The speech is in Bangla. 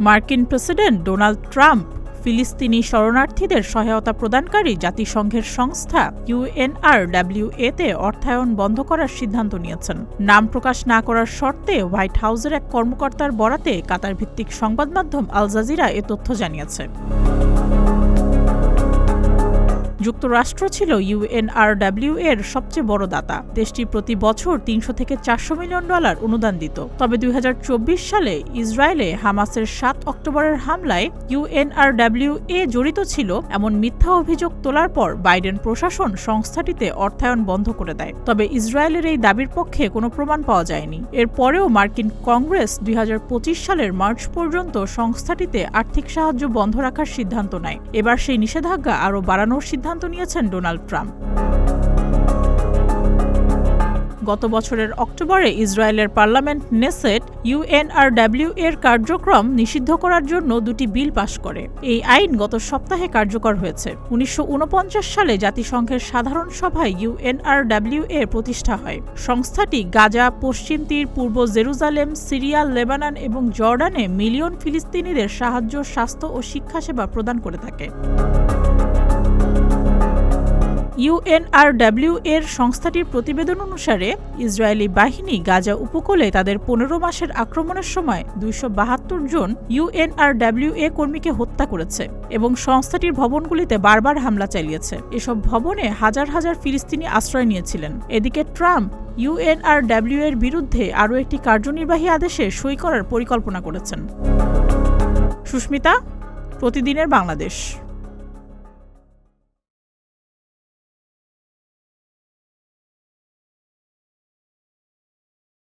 মার্কিন প্রেসিডেন্ট ডোনাল্ড ট্রাম্প ফিলিস্তিনি শরণার্থীদের সহায়তা প্রদানকারী জাতিসংঘের সংস্থা UNRWA-তে অর্থায়ন বন্ধ করার সিদ্ধান্ত নিয়েছেন। নাম প্রকাশ না করার শর্তে হোয়াইট হাউসের এক কর্মকর্তার বরাতে কাতার ভিত্তিক সংবাদ মাধ্যম আল জাজিরা এ তথ্য জানিয়েছে। যুক্তরাষ্ট্র ছিল UNRWA-এর সবচেয়ে বড় দাতা। দেশটি প্রতি বছর ৩০০ থেকে ৪০০ মিলিয়ন ডলার অনুদান দিত। তবে ২০২৪ সালে ইসরায়েলে হামাসের ৭ অক্টোবরের হামলায় UNRWA জড়িত ছিল এমন মিথ্যা অভিযোগ তোলার পর বাইডেন প্রশাসন সংস্থাটিতে অর্থায়ন বন্ধ করে দেয়। তবে ইসরায়েলের এই দাবির পক্ষে কোনো প্রমাণ পাওয়া যায়নি। এরপরেও মার্কিন কংগ্রেস ২০২৫ সালের মার্চ পর্যন্ত সংস্থাটিতে আর্থিক সাহায্য বন্ধ রাখার সিদ্ধান্ত নেয়। এবার সেই নিষেধাজ্ঞা আরও বাড়ানোর সিদ্ধান্ত নিয়েছেন ডোনাল্ড ট্রাম্প। গত বছরের অক্টোবরে ইসরায়েলের পার্লামেন্ট নেসেট UNRWA-এর কার্যক্রম নিষিদ্ধ করার জন্য দুটি বিল পাশ করে। এই আইন গত সপ্তাহে কার্যকর হয়েছে। ১৯৪৯ সালে জাতিসংঘের সাধারণ সভায় UNRWA প্রতিষ্ঠা হয়। সংস্থাটি গাজা, পশ্চিম তীর, পূর্ব জেরুজালেম, সিরিয়া, লেবানন এবং জর্ডানে মিলিয়ন ফিলিস্তিনিদের সাহায্য, স্বাস্থ্য ও শিক্ষাসেবা প্রদান করে থাকে। UNRWA-এর সংস্থাটির প্রতিবেদন অনুসারে ইসরায়েলি বাহিনী গাজা উপকূলে তাদের ১৫ মাসের আক্রমণের সময় ২৭২ জন UNRWA কর্মীকে হত্যা করেছে এবং সংস্থাটির ভবনগুলিতে বারবার হামলা চালিয়েছে। এসব ভবনে হাজার হাজার ফিলিস্তিনি আশ্রয় নিয়েছিলেন। এদিকে ট্রাম্প UNRWA-এর বিরুদ্ধে আরও একটি কার্যনির্বাহী আদেশে সই করার পরিকল্পনা করেছেন। সুস্মিতা, প্রতিদিনের বাংলাদেশ।